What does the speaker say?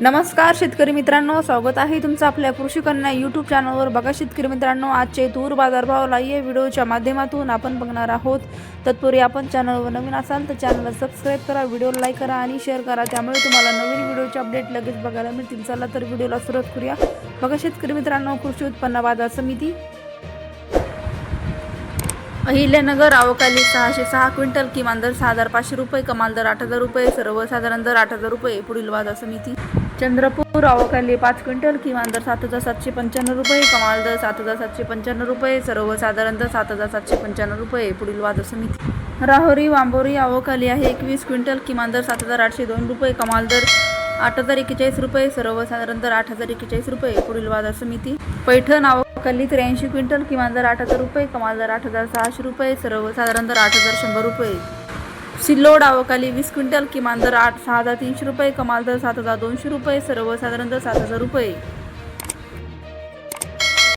नमस्कार शेतकरी मित्रांनो, स्वागत आहे तुमचं आपल्या कृषी कन्या यूट्यूब चॅनलवर. बघा शेतकरी मित्रांनो, आजचे तूर बाजारभाव लाईव्ह व्हिडिओच्या माध्यमातून आपण बघणार आहोत. तत्पूर्वी आपण चॅनलवर नवीन असाल तर चॅनलला सबस्क्राईब करा, व्हिडिओला लाईक करा आणि शेअर करा, त्यामुळे तुम्हाला नवीन व्हिडिओचे अपडेट लगेच बघायला मिळतील. चला तर व्हिडिओला सुरुवात करूया. बघा शेतकरी मित्रांनो, कृषी उत्पन्न बाजार समिती अहिल्यानगर अवकाली 606 क्विंटल, किमान दर 6500 रुपये, कमाल दर 8000 रुपये, सर्वसाधारण दर 8000 रुपये. पुढील बाजार समिती चंद्रपूर अवकाली 5 क्विंटल, किमान दर 7795 रुपये, कमाल दर 7795 रुपये, सर्वसाधारण दर 7795 रुपये. पुढील बाजार समिती राहुरी वांबोरी अवकाली आहे 21 क्विंटल, किमान दर 7802 रुपये, कमाल दर 8041 रुपये, सर्वसाधारण दर 8041 रुपये. पुढील बाजार समिती पैठण अवकाली 83 क्विंटल, किमान दर 8000 रुपये, कमाल दर 8600 रुपये, सर्वसाधारण दर 8100 रुपये. सिल्लोड अवकाली 20 क्विंटल, किमान दर 6300 रुपये, कमाल दर 7200 रुपये, सर्वसाधारण दर 7000 रुपये.